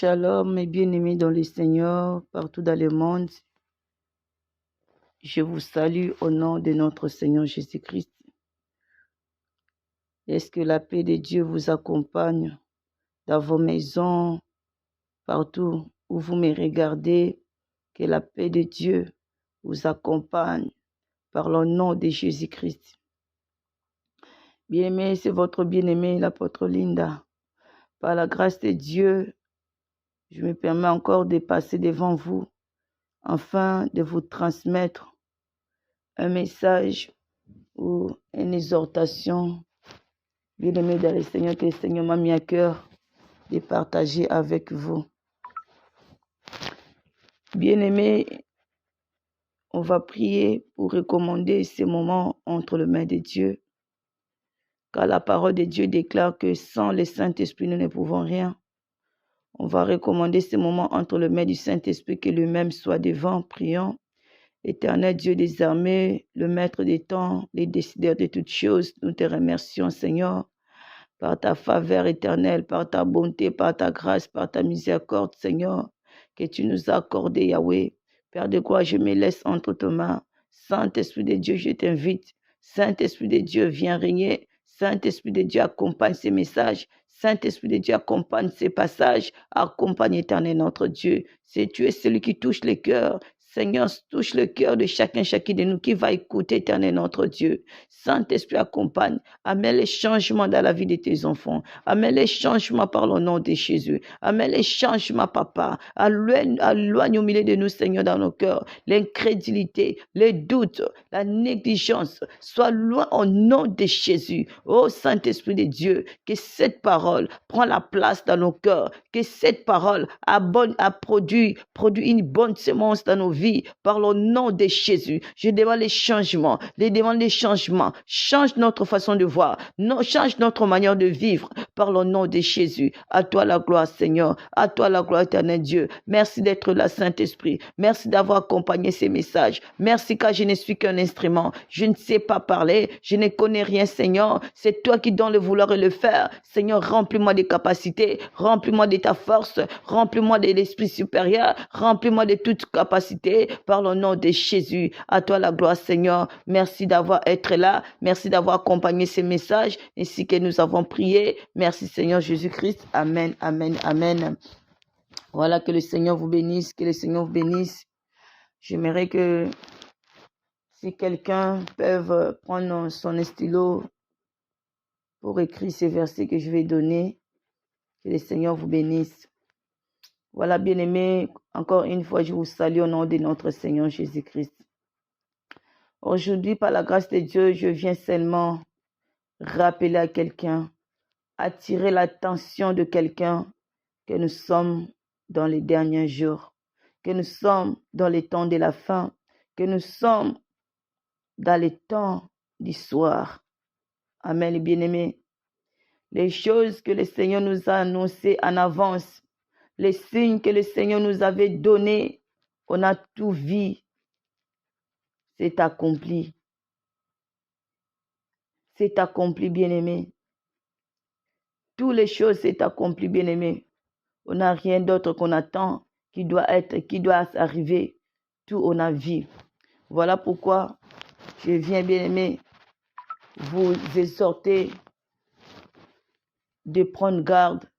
Shalom, mes bien-aimés dans le Seigneur, partout dans le monde. Je vous salue au nom de notre Seigneur Jésus-Christ. Est-ce que la paix de Dieu vous accompagne dans vos maisons, partout où vous me regardez? Que la paix de Dieu vous accompagne par le nom de Jésus-Christ. Bien-aimé, c'est votre bien-aimé, l'apôtre Linda. Par la grâce de Dieu, je me permets encore de passer devant vous afin de vous transmettre un message ou une exhortation, bien-aimé dans le Seigneur, que le Seigneur m'a mis à cœur de partager avec vous. Bien-aimé, on va prier pour recommander ces moments entre les mains de Dieu, car la parole de Dieu déclare que sans le Saint-Esprit, nous ne pouvons rien. On va recommander ces moments entre les mains du Saint-Esprit, que lui-même soit devant, prions. Éternel Dieu des armées, le maître des temps, les décideurs de toutes choses, nous te remercions, Seigneur, par ta faveur éternelle, par ta bonté, par ta grâce, par ta miséricorde, Seigneur, que tu nous as accordé, Yahweh. Père de gloire, je me laisse entre tes mains. Saint-Esprit de Dieu, je t'invite. Saint-Esprit de Dieu, viens régner. Saint-Esprit de Dieu, accompagne ces messages. Saint-Esprit de Dieu, accompagne ces passages. Accompagne éternel notre Dieu. C'est tu es celui qui touche les cœurs. Seigneur, touche le cœur de chacun de nous qui va écouter, éternel notre Dieu. Saint-Esprit, accompagne. Amène les changements dans la vie de tes enfants. Amène les changements par le nom de Jésus. Amène les changements, papa. Éloigne au milieu de nous, Seigneur, dans nos cœurs. L'incrédulité, les doutes, la négligence. Sois loin au nom de Jésus. Oh Saint-Esprit de Dieu, que cette parole prend la place dans nos cœurs. Que cette parole a produit une bonne semence dans nos vies. Par le nom de Jésus, je demande les changements. Change notre façon de voir. Change notre manière de vivre. Par le nom de Jésus. À toi la gloire, Seigneur. À toi la gloire, éternel Dieu. Merci d'être là, Saint-Esprit. Merci d'avoir accompagné ces messages. Merci car je ne suis qu'un instrument. Je ne sais pas parler. Je ne connais rien, Seigneur. C'est toi qui donnes le vouloir et le faire. Seigneur, remplis-moi des capacités. Remplis-moi de ta force. Remplis-moi de l'esprit supérieur. Remplis-moi de toute capacité. Par le nom de Jésus. À toi la gloire, Seigneur. Merci d'avoir été là. Merci d'avoir accompagné ces messages ainsi que nous avons prié. Merci, Seigneur Jésus-Christ. Amen, amen, amen. Voilà, que le Seigneur vous bénisse. Que le Seigneur vous bénisse. J'aimerais que si quelqu'un peut prendre son stylo pour écrire ces versets que je vais donner. Que le Seigneur vous bénisse. Voilà, bien-aimés, encore une fois, je vous salue au nom de notre Seigneur Jésus-Christ. Aujourd'hui, par la grâce de Dieu, je viens seulement rappeler à quelqu'un, attirer l'attention de quelqu'un que nous sommes dans les derniers jours, que nous sommes dans les temps de la fin, que nous sommes dans les temps du soir. Amen, les bien-aimés. Les choses que le Seigneur nous a annoncées en avance, les signes que le Seigneur nous avait donnés, on a tout vu. C'est accompli. C'est accompli, bien-aimé. Toutes les choses, c'est accompli, bien-aimé. On n'a rien d'autre qu'on attend qui doit arriver. Tout on a vu. Voilà pourquoi je viens, bien-aimé, vous exhorter de prendre garde,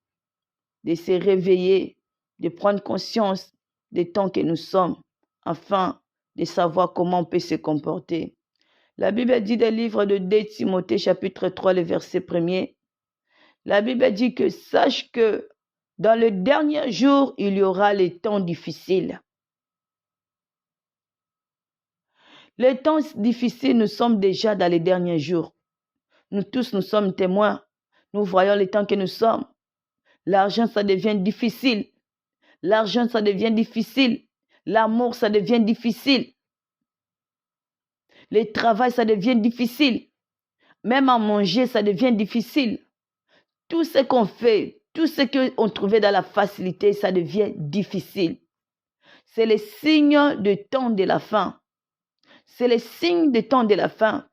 de se réveiller, de prendre conscience des temps que nous sommes, afin de savoir comment on peut se comporter. La Bible dit dans le livre de 2 Timothée, chapitre 3, le verset 1er, la Bible dit que sache que dans le dernier jour, il y aura les temps difficiles. Les temps difficiles, nous sommes déjà dans les derniers jours. Nous tous, nous sommes témoins. Nous voyons les temps que nous sommes. L'argent, ça devient difficile. L'argent, ça devient difficile. L'amour, ça devient difficile. Le travail, ça devient difficile. Même à manger, ça devient difficile. Tout ce qu'on fait, tout ce qu'on trouvait dans la facilité, ça devient difficile. C'est le signe du temps de la fin. C'est le signe du temps de la fin.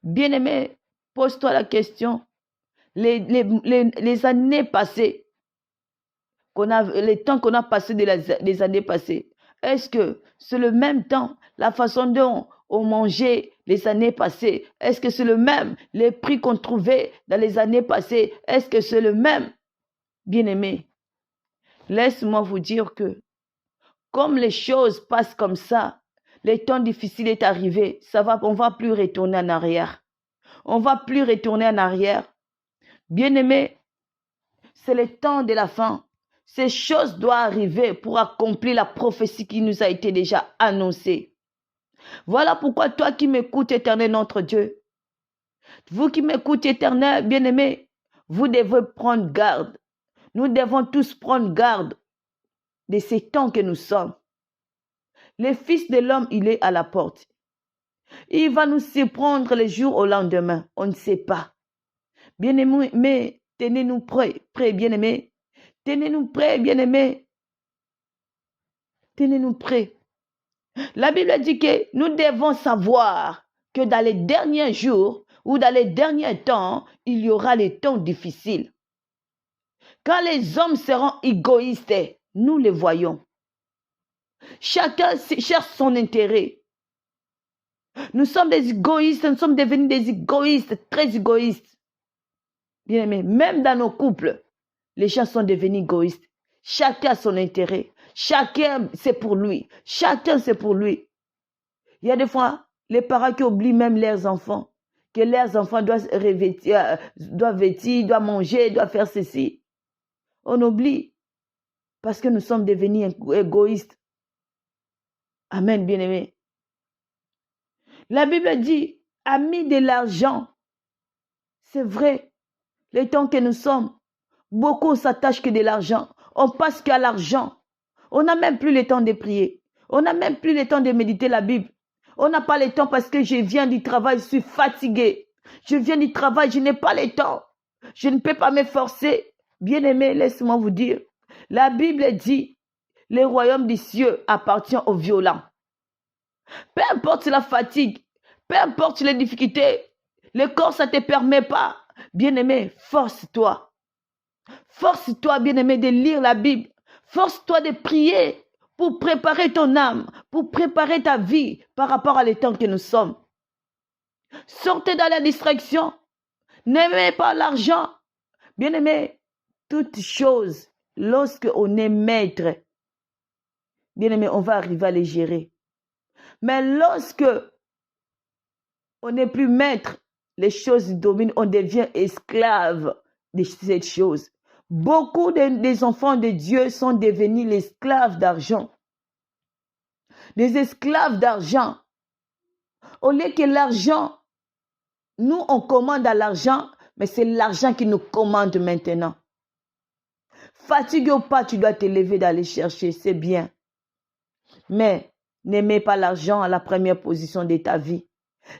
Bien-aimé, pose-toi la question. Les années passées, les temps qu'on a passés des années passées, est-ce que c'est le même temps, la façon dont on mangeait les années passées? Est-ce que c'est le même, les prix qu'on trouvait dans les années passées? Est-ce que c'est le même? Bien-aimés, laisse-moi vous dire que comme les choses passent comme ça, les temps difficiles est arrivé, on va plus retourner en arrière. On va plus retourner en arrière. Bien-aimés, c'est le temps de la fin. Ces choses doivent arriver pour accomplir la prophétie qui nous a été déjà annoncée. Voilà pourquoi toi qui m'écoutes, éternel notre Dieu, vous qui m'écoutez, éternel bien-aimé, vous devez prendre garde. Nous devons tous prendre garde de ces temps que nous sommes. Le Fils de l'homme, il est à la porte. Il va nous surprendre les jours au lendemain. On ne sait pas. Bien-aimés, mais tenez-nous prêts, bien-aimés. Tenez-nous prêts, bien-aimés. Tenez-nous prêts. La Bible dit que nous devons savoir que dans les derniers jours ou dans les derniers temps, il y aura les temps difficiles. Quand les hommes seront égoïstes, nous les voyons. Chacun cherche son intérêt. Nous sommes des égoïstes, nous sommes devenus des égoïstes, très égoïstes. Bien aimé, même dans nos couples, les gens sont devenus égoïstes. Chacun a son intérêt. Chacun, c'est pour lui. Chacun, c'est pour lui. Il y a des fois, les parents qui oublient même leurs enfants, que leurs enfants doivent vêtir, doivent manger, doivent faire ceci. On oublie parce que nous sommes devenus égoïstes. Amen, bien-aimé. La Bible dit, amis de l'argent. C'est vrai, les temps que nous sommes, beaucoup s'attachent que de l'argent. On passe qu'à l'argent. On n'a même plus le temps de prier. On n'a même plus le temps de méditer la Bible. On n'a pas le temps parce que je viens du travail, je suis fatigué. Je viens du travail, je n'ai pas le temps. Je ne peux pas m'efforcer. Bien-aimé, laisse-moi vous dire. La Bible dit, le royaume des cieux appartient aux violents. Peu importe la fatigue, peu importe les difficultés, le corps, ça ne te permet pas. Bien-aimé, force-toi. Force-toi, bien-aimé, de lire la Bible. Force-toi de prier pour préparer ton âme, pour préparer ta vie par rapport à l'état que nous sommes. Sortez dans la distraction. N'aimez pas l'argent. Bien-aimé, toute chose, lorsque on est maître, bien-aimé, on va arriver à les gérer. Mais lorsque on n'est plus maître, les choses dominent, on devient esclave de cette chose. Beaucoup des enfants de Dieu sont devenus les esclaves d'argent. Des esclaves d'argent. Au lieu que l'argent, nous on commande à l'argent, mais c'est l'argent qui nous commande maintenant. Fatigué ou pas, tu dois te lever d'aller chercher, c'est bien. Mais n'aimez pas l'argent à la première position de ta vie.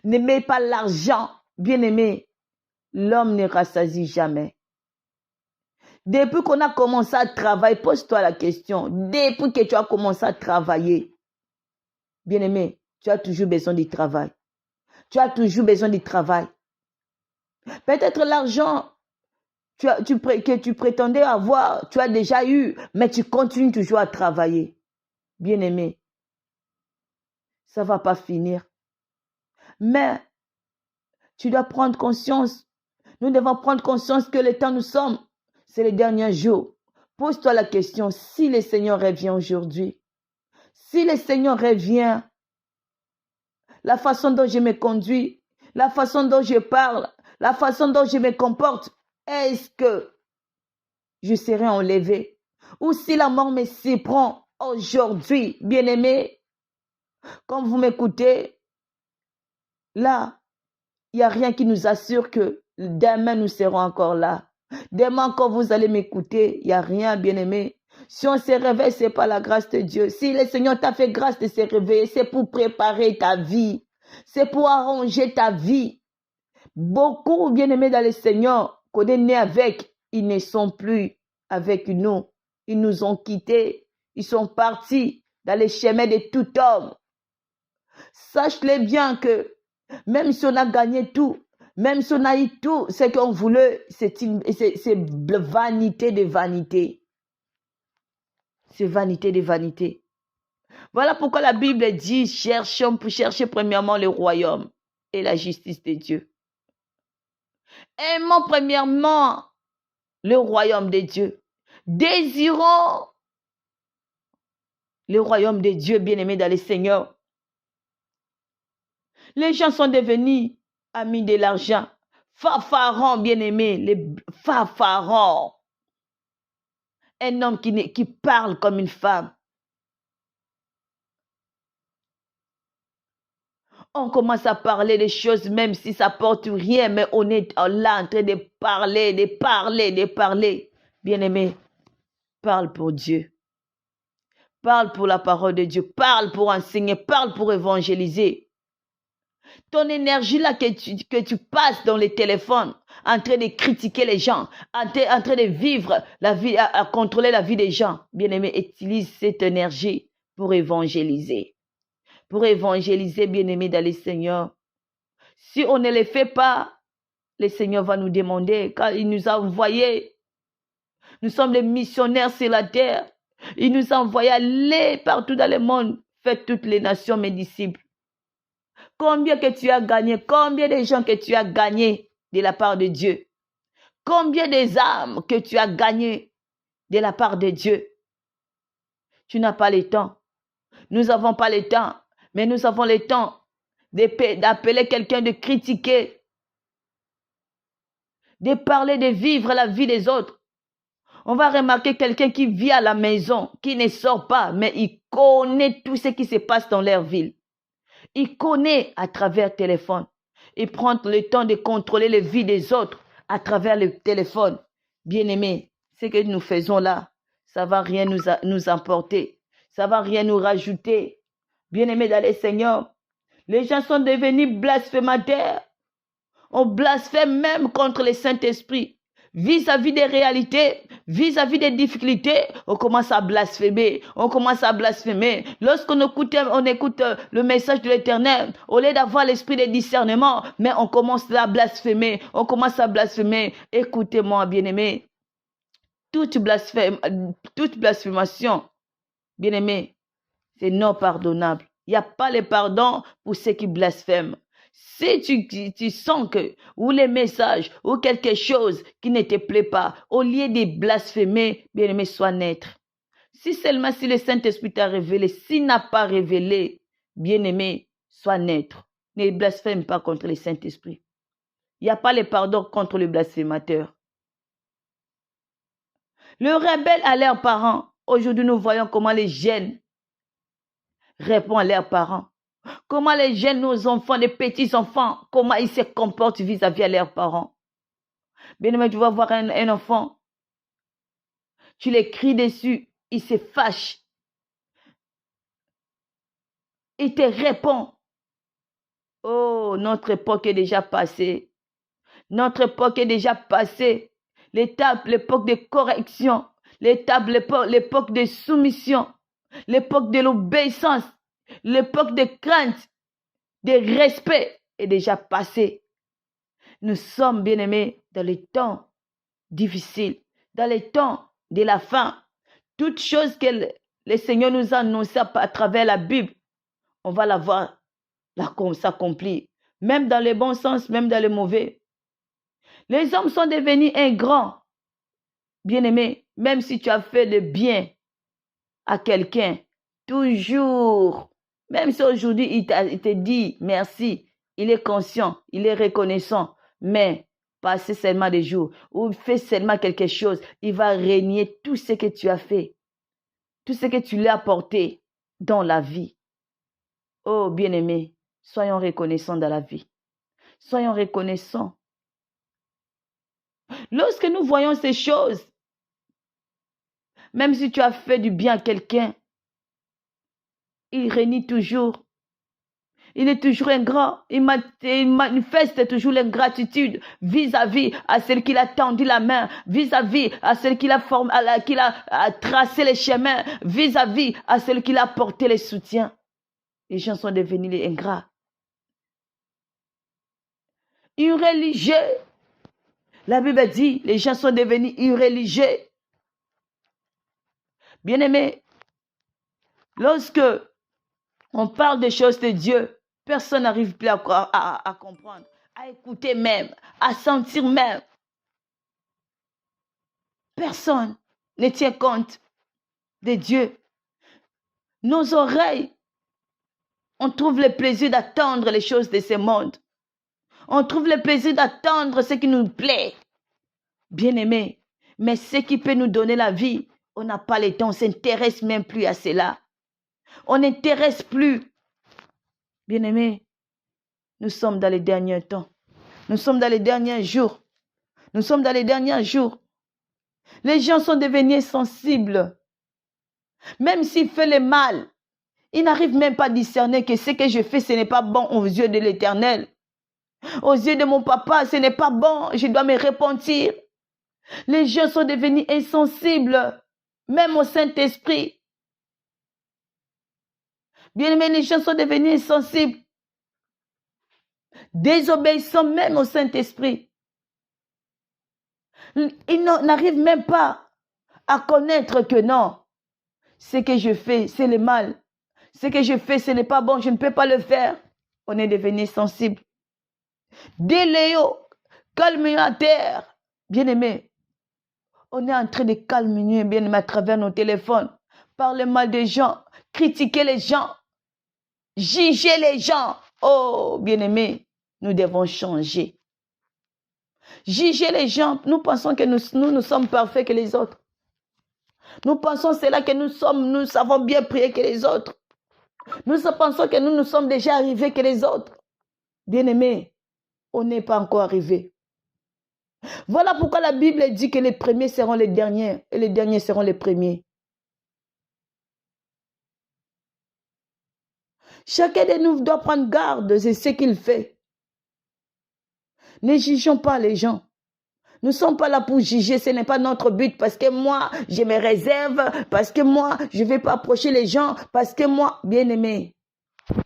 N'aimez pas l'argent, bien-aimé. L'homme ne rassasie jamais. Depuis qu'on a commencé à travailler, pose-toi la question. Depuis que tu as commencé à travailler, bien-aimé, tu as toujours besoin du travail. Tu as toujours besoin du travail. Peut-être l'argent que tu prétendais avoir, tu as déjà eu, mais tu continues toujours à travailler. Bien-aimé, ça ne va pas finir. Mais tu dois prendre conscience. Nous devons prendre conscience que le temps nous sommes, c'est les derniers jours. Pose-toi la question, si le Seigneur revient aujourd'hui, si le Seigneur revient, la façon dont je me conduis, la façon dont je parle, la façon dont je me comporte, est-ce que je serai enlevé? Ou si la mort me surprend aujourd'hui, bien-aimé, comme vous m'écoutez, là, il n'y a rien qui nous assure que demain nous serons encore là. Demain, quand vous allez m'écouter, il n'y a rien, bien-aimé. Si on se réveille, ce n'est pas la grâce de Dieu. Si le Seigneur t'a fait grâce de se réveiller, c'est pour préparer ta vie. C'est pour arranger ta vie. Beaucoup, bien-aimés dans le Seigneur, qu'on est né avec, ils ne sont plus avec nous. Ils nous ont quittés. Ils sont partis dans les chemins de tout homme. Sache-le bien que même si on a gagné tout, même si on a eu tout ce qu'on voulait, c'est vanité de vanité. c'est vanité de vanité. Voilà pourquoi la Bible dit, cherchons premièrement le royaume et la justice de Dieu. Aimons premièrement le royaume de Dieu. Désirons le royaume de Dieu, bien-aimé dans le Seigneur. Les gens sont devenus amis de l'argent. Fanfarons, bien-aimé, les fanfarons. Un homme qui parle comme une femme. On commence à parler des choses, même si ça porte rien, mais on est là en train de parler. Bien-aimé, parle pour Dieu. Parle pour la parole de Dieu. Parle pour enseigner. Parle pour évangéliser. Ton énergie là que tu passes dans les téléphones, en train de critiquer les gens, en train de vivre la vie, à contrôler la vie des gens. Bien-aimé, utilise cette énergie pour évangéliser. Pour évangéliser, bien-aimé, dans le Seigneur. Si on ne le fait pas, le Seigneur va nous demander, car il nous a envoyés. Nous sommes des missionnaires sur la terre. Il nous a envoyés aller partout dans le monde. Faites toutes les nations mes disciples. Combien que tu as gagné? Combien de gens que tu as gagné de la part de Dieu? Combien des âmes que tu as gagné de la part de Dieu? Tu n'as pas le temps. Nous n'avons pas le temps. Mais nous avons le temps d'appeler quelqu'un, de critiquer, de parler, de vivre la vie des autres. On va remarquer quelqu'un qui vit à la maison, qui ne sort pas, mais il connaît tout ce qui se passe dans leur ville. Il connaît à travers le téléphone. Il prend le temps de contrôler les vies des autres à travers le téléphone. Bien-aimé, ce que nous faisons là, ça ne va rien nous emporter. Ça ne va rien nous rajouter. Bien-aimé dans le Seigneur, les gens sont devenus blasphémateurs. On blasphème même contre le Saint-Esprit. Vis-à-vis des réalités, vis-à-vis des difficultés, on commence à blasphémer. On commence à blasphémer. Lorsqu'on écoute le message de l'Éternel, au lieu d'avoir l'esprit de discernement, mais on commence à blasphémer. On commence à blasphémer. Écoutez-moi, bien-aimé. Toute blasphémation, bien-aimé, c'est non pardonnable. Il n'y a pas le pardon pour ceux qui blasphèment. Si tu sens que, ou les messages, ou quelque chose qui ne te plaît pas, au lieu de blasphémer, bien-aimé, sois naître. Si seulement si le Saint-Esprit t'a révélé, s'il n'a pas révélé, bien-aimé, sois naître. Ne blasphème pas contre le Saint-Esprit. Il n'y a pas le pardon contre le blasphémateur. Le rebelle à leurs parents. Aujourd'hui, nous voyons comment les jeunes répondent à leurs parents. Comment les jeunes, nos enfants, les petits-enfants, comment ils se comportent vis-à-vis de leurs parents. Bien aimé, tu vas voir un enfant, tu les cries dessus, il se fâche. Il te répond. Oh, notre époque est déjà passée. Notre époque est déjà passée. L'époque de correction, l'époque de soumission, l'époque de l'obéissance, l'époque de crainte, de respect est déjà passée. Nous sommes, bien-aimés, dans les temps difficiles, dans les temps de la fin. Toutes choses que le Seigneur nous a annoncées à travers la Bible, on va la voir s'accomplir. Même dans le bon sens, même dans le mauvais. Les hommes sont devenus ingrats. Bien-aimés, même si tu as fait le bien à quelqu'un, toujours, même si aujourd'hui il te dit merci, il est conscient, il est reconnaissant, mais passer seulement des jours ou fait seulement quelque chose, il va régner tout ce que tu as fait, tout ce que tu lui as apporté dans la vie. Oh bien-aimé, soyons reconnaissants dans la vie. Soyons reconnaissants. Lorsque nous voyons ces choses, même si tu as fait du bien à quelqu'un, il renie toujours. Il est toujours ingrat. Il manifeste toujours l'ingratitude vis-à-vis à celle qui a tendu la main, vis-à-vis à celle qui a tracé les chemins, vis-à-vis à celle qui a porté les soutiens. Les gens sont devenus les ingrats. Irréligieux. La Bible dit, les gens sont devenus irréligieux. Bien-aimés, Lorsque on parle des choses de Dieu, personne n'arrive plus à comprendre, à écouter même, à sentir même. Personne ne tient compte de Dieu. Nos oreilles, on trouve le plaisir d'attendre les choses de ce monde. On trouve le plaisir d'attendre ce qui nous plaît. Bien-aimés, mais ce qui peut nous donner la vie, on n'a pas le temps, on ne s'intéresse même plus à cela. On n'intéresse plus. Bien-aimés, nous sommes dans les derniers temps. Nous sommes dans les derniers jours. Nous sommes dans les derniers jours. Les gens sont devenus sensibles. Même s'il fait le mal, ils n'arrivent même pas à discerner que ce que je fais, ce n'est pas bon aux yeux de l'Éternel. Aux yeux de mon papa, ce n'est pas bon. Je dois me repentir. Les gens sont devenus insensibles, même au Saint-Esprit. Bien-aimés, les gens sont devenus insensibles, désobéissants même au Saint-Esprit. Ils n'arrivent même pas à connaître que non, ce que je fais, c'est le mal. Ce que je fais, ce n'est pas bon, je ne peux pas le faire. On est devenu sensible. Déléo, calme à terre. Bien-aimés, on est en train de calmer, bien-aimés, à travers nos téléphones. Parler mal des gens, critiquer les gens, juger les gens. Oh, bien-aimés, nous devons changer. Juger les gens, nous pensons que nous sommes parfaits que les autres. Nous pensons cela que nous savons bien prier que les autres. Nous pensons que nous sommes déjà arrivés que les autres. Bien-aimés, on n'est pas encore arrivés. Voilà pourquoi la Bible dit que les premiers seront les derniers et les derniers seront les premiers. Chacun de nous doit prendre garde de ce qu'il fait. Ne jugeons pas les gens. Nous ne sommes pas là pour juger, ce n'est pas notre but, parce que moi, je me réserve, parce que moi, je ne vais pas approcher les gens, parce que moi, bien-aimé,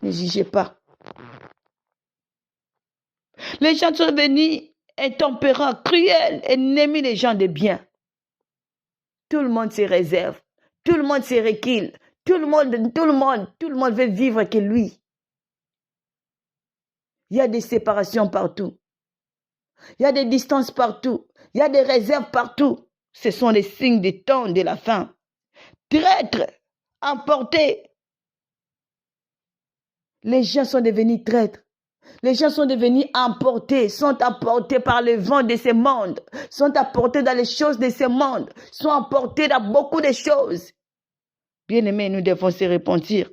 ne jugez pas. Les gens sont devenus intempérants, cruels, ennemis des gens de bien. Tout le monde se réserve, tout le monde se recule, tout le monde veut vivre que lui. Il y a des séparations partout. Il y a des distances partout. Il y a des réserves partout. Ce sont les signes des temps de la fin. Traîtres, emportés. Les gens sont devenus traîtres. Les gens sont devenus emportés, sont emportés par le vent de ce monde, sont emportés dans les choses de ce monde, sont emportés dans beaucoup de choses. Bien-aimés, nous devons se repentir.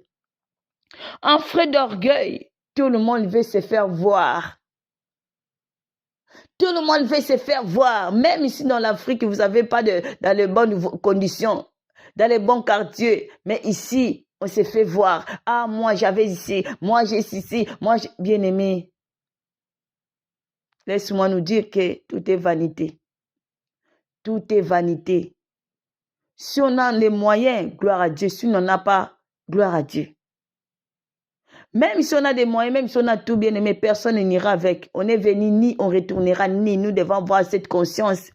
En frais d'orgueil, tout le monde veut se faire voir. Tout le monde veut se faire voir. Même ici dans l'Afrique, vous n'avez pas dans les bonnes conditions, dans les bons quartiers. Mais ici, on se fait voir. Ah, moi, j'avais ici. Moi, j'ai ici. Moi, bien-aimé. Laisse-moi nous dire que tout est vanité. Tout est vanité. Si on a les moyens, gloire à Dieu. Si on n'en a pas, gloire à Dieu. Même si on a des moyens, même si on a tout bien aimé, personne n'ira avec. On est venu ni on retournera ni. Nous devons avoir cette conscience.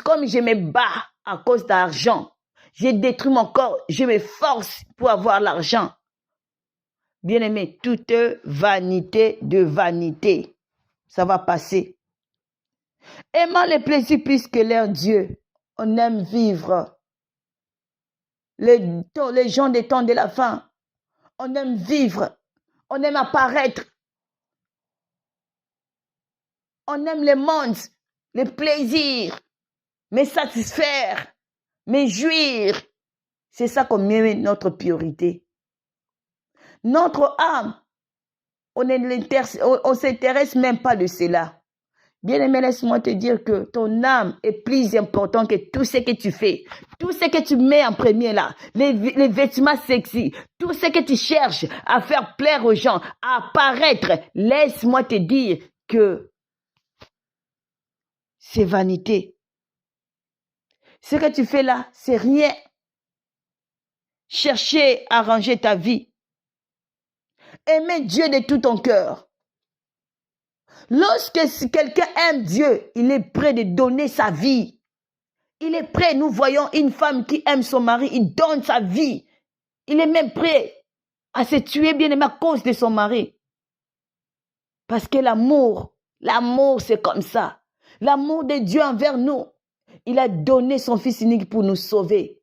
Comme je me bats à cause d'argent, j'ai détruit mon corps, je me force pour avoir l'argent. Bien aimé, toute vanité de vanité, ça va passer. Aimant les plaisirs plus que leur Dieu, on aime vivre. Les gens des temps de la fin, on aime vivre. On aime apparaître. On aime le monde, les plaisirs, me satisfaire, me jouir. C'est ça qu'on met notre priorité. Notre âme, on ne s'intéresse même pas de cela. Bien-aimé, laisse-moi te dire que ton âme est plus importante que tout ce que tu fais. Tout ce que tu mets en premier là, les vêtements sexy, tout ce que tu cherches à faire plaire aux gens, à apparaître, laisse-moi te dire que c'est vanité. Ce que tu fais là, c'est rien. Chercher à ranger ta vie. Aimer Dieu de tout ton cœur. Lorsque quelqu'un aime Dieu, il est prêt de donner sa vie. Il est prêt, nous voyons une femme qui aime son mari, il donne sa vie. Il est même prêt à se tuer, bien-aimé, à cause de son mari. Parce que l'amour, c'est comme ça. L'amour de Dieu envers nous. Il a donné son Fils unique pour nous sauver.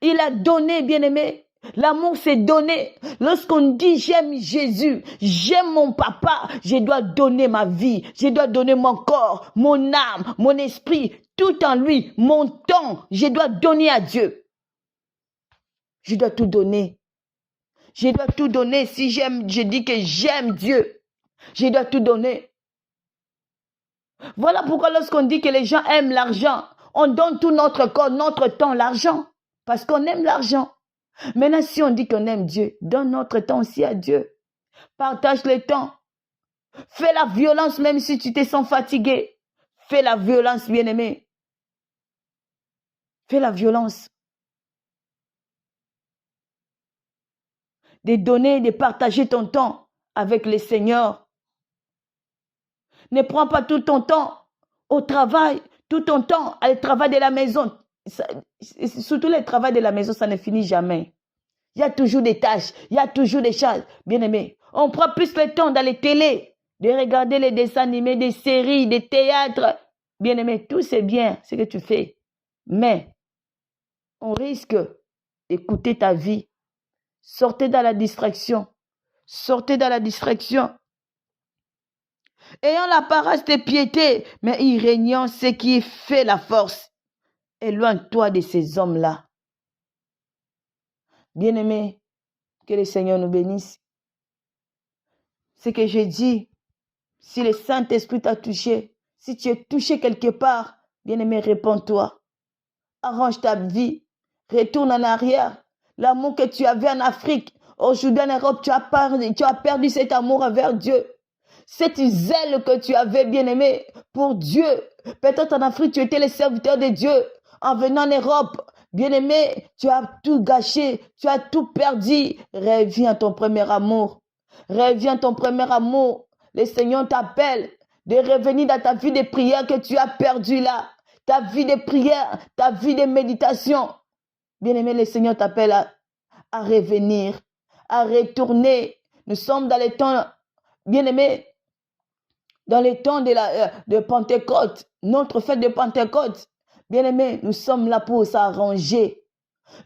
Il a donné, bien-aimé. L'amour s'est donné. Lorsqu'on dit j'aime Jésus, j'aime mon papa, je dois donner ma vie, je dois donner mon corps, mon âme, mon esprit, tout en lui, mon temps, je dois donner à Dieu. Je dois tout donner. Je dois tout donner. Si je dis que j'aime Dieu, je dois tout donner. Voilà pourquoi lorsqu'on dit que les gens aiment l'argent, on donne tout notre corps, notre temps, l'argent. Parce qu'on aime l'argent. Maintenant, si on dit qu'on aime Dieu, donne notre temps aussi à Dieu. Partage le temps. Fais la violence même si tu te sens fatigué. Fais la violence, bien-aimé. Fais la violence. De donner, de partager ton temps avec le Seigneur. Ne prends pas tout ton temps au travail, tout ton temps à le travail de la maison. Surtout le travail de la maison, ça ne finit jamais. Il y a toujours des tâches, il y a toujours des choses. Bien-aimé, on prend plus le temps dans les télés, de regarder les dessins animés, des séries, des théâtres. Bien-aimé, tout c'est bien ce que tu fais. Mais on risque d'écouter ta vie. Sortez dans la distraction. Sortez dans la distraction. Ayant l'apparence de piété, mais y régnant ce qui fait la force. Éloigne-toi de ces hommes-là. Bien-aimé, que le Seigneur nous bénisse. Ce que j'ai dit, si le Saint-Esprit t'a touché, si tu es touché quelque part, bien-aimé, réponds-toi. Arrange ta vie. Retourne en arrière. L'amour que tu avais en Afrique, aujourd'hui en Europe, tu as perdu cet amour envers Dieu. Cette zèle que tu avais, bien-aimé, pour Dieu. Peut-être en Afrique, tu étais le serviteur de Dieu. En venant en Europe, bien-aimé, tu as tout gâché, tu as tout perdu. Reviens à ton premier amour. Reviens à ton premier amour. Le Seigneur t'appelle de revenir dans ta vie de prière que tu as perdue là. Ta vie de prière, ta vie de méditation. Bien-aimé, le Seigneur t'appelle à revenir, à retourner. Nous sommes dans les temps, bien-aimé, dans les temps de Pentecôte, notre fête de Pentecôte. Bien-aimé, nous sommes là pour s'arranger.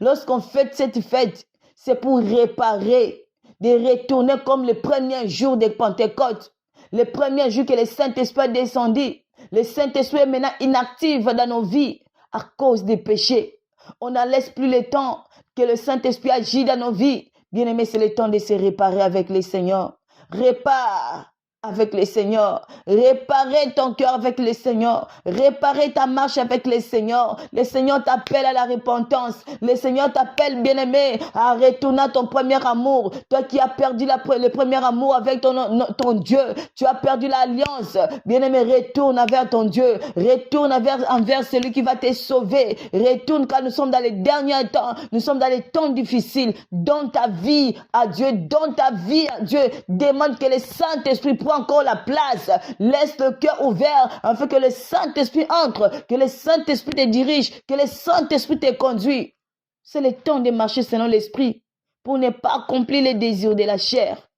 Lorsqu'on fête cette fête, c'est pour réparer, de retourner comme le premier jour de Pentecôte. Le premier jour que le Saint-Esprit est descendu. Le Saint-Esprit est maintenant inactif dans nos vies à cause des péchés. On ne laisse plus le temps que le Saint-Esprit agit dans nos vies. Bien-aimé, c'est le temps de se réparer avec le Seigneur. Répare avec le Seigneur. Réparer ton cœur avec le Seigneur. Réparer ta marche avec le Seigneur. Le Seigneur t'appelle à la repentance. Le Seigneur t'appelle, bien-aimé, à retourner à ton premier amour. Toi qui as perdu le premier amour avec ton Dieu. Tu as perdu l'alliance. Bien-aimé, retourne vers ton Dieu. Retourne envers celui qui va te sauver. Retourne car nous sommes dans les derniers temps. Nous sommes dans les temps difficiles. Donne ta vie à Dieu. Donne ta vie à Dieu. Demande que le Saint-Esprit prenne encore la place. Laisse le cœur ouvert afin que le Saint-Esprit entre, que le Saint-Esprit te dirige, que le Saint-Esprit te conduit. C'est le temps de marcher selon l'Esprit pour ne pas accomplir les désirs de la chair.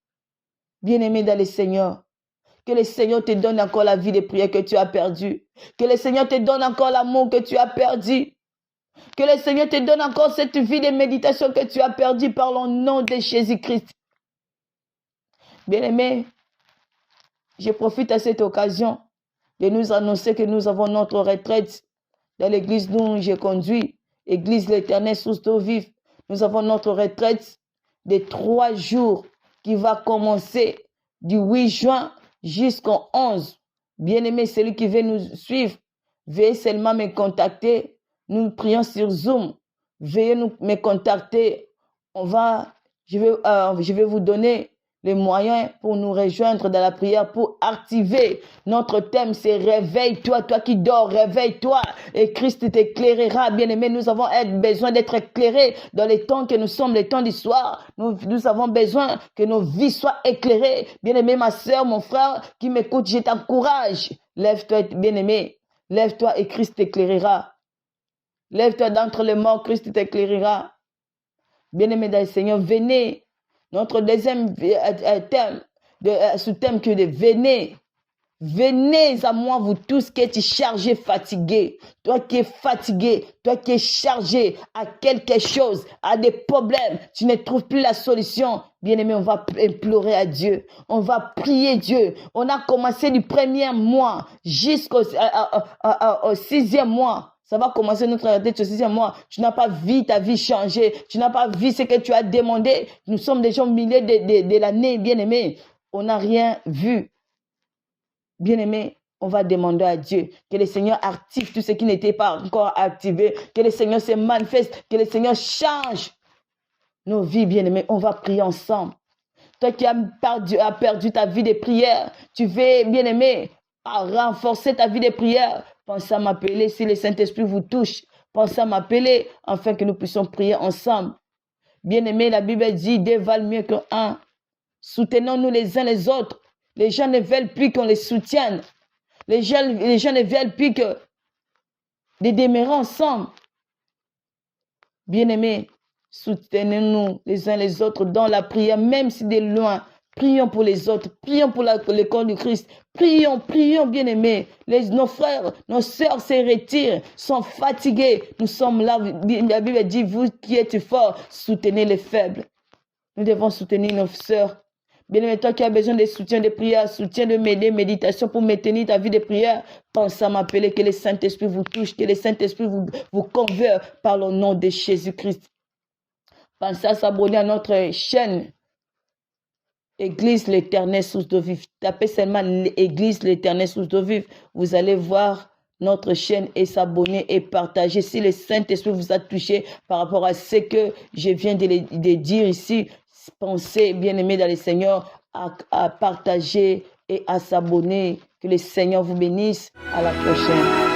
Bien-aimé dans le Seigneur, que le Seigneur te donne encore la vie de prière que tu as perdue. Que le Seigneur te donne encore l'amour que tu as perdu. Que le Seigneur te donne encore cette vie de méditation que tu as perdue par le nom de Jésus-Christ. Bien-aimé, je profite à cette occasion de nous annoncer que nous avons notre retraite dans l'église dont je conduis, Église l'Éternel Source d'eau vive. Nous avons notre retraite de 3 jours qui va commencer du 8 juin jusqu'au 11. Bien-aimé, celui qui veut nous suivre, veuillez seulement me contacter. Nous prions sur Zoom. Veuillez me contacter. Je vais vous donner les moyens pour nous rejoindre dans la prière, pour activer notre thème, c'est réveille-toi, toi qui dors, réveille-toi et Christ t'éclairera. Bien-aimé, nous avons besoin d'être éclairés dans les temps que nous sommes, les temps du soir. Nous avons besoin que nos vies soient éclairées. Bien-aimé, ma soeur, mon frère qui m'écoute, je t'encourage. Lève-toi, bien-aimé, lève-toi et Christ t'éclairera. Lève-toi d'entre les morts, Christ t'éclairera. Bien-aimés dans le Seigneur, venez. Notre deuxième thème, sous-thème que de venez. Venez à moi, vous tous qui êtes chargés, fatigués. Toi qui es fatigué, toi qui es chargé à quelque chose, à des problèmes, tu ne trouves plus la solution. Bien-aimé, on va implorer à Dieu. On va prier Dieu. On a commencé du premier mois jusqu'au 6e mois. Ça va commencer notre réalité au 6e mois. Tu n'as pas vu ta vie changer. Tu n'as pas vu ce que tu as demandé. Nous sommes déjà au milieu de l'année, bien-aimé. On n'a rien vu. Bien-aimé, on va demander à Dieu que le Seigneur active tout ce qui n'était pas encore activé, que le Seigneur se manifeste, que le Seigneur change nos vies, bien-aimés. On va prier ensemble. Toi qui as perdu ta vie de prière, tu veux, bien-aimé, renforcer ta vie de prière. Pensez à m'appeler si le Saint-Esprit vous touche. Pensez à m'appeler afin que nous puissions prier ensemble. Bien-aimé, la Bible dit, deux valent mieux qu'un. Soutenons-nous les uns les autres. Les gens ne veulent plus qu'on les soutienne. Les gens ne veulent plus que de demeurer ensemble. Bien-aimés, soutenons-nous les uns les autres dans la prière, même si de loin. Prions pour les autres. Prions pour le corps du Christ. Prions, bien-aimés. Nos frères, nos sœurs se retirent, sont fatigués. Nous sommes là. La Bible dit, vous qui êtes forts, soutenez les faibles. Nous devons soutenir nos sœurs. Bien-aimé, toi qui as besoin de soutien de prière, soutien de méditation pour maintenir ta vie de prière, pense à m'appeler, que le Saint-Esprit vous touche, que le Saint-Esprit vous converse par le nom de Jésus-Christ. Pensez à s'abonner à notre chaîne Église l'Éternel Source d'eau vive. Tapez seulement Église l'Éternel Source d'eau vive. Vous allez voir notre chaîne et s'abonner et partager. Si le Saint-Esprit vous a touché par rapport à ce que je viens de dire ici, pensez, bien-aimés dans le Seigneur, à partager et à s'abonner. Que le Seigneur vous bénisse. À la prochaine.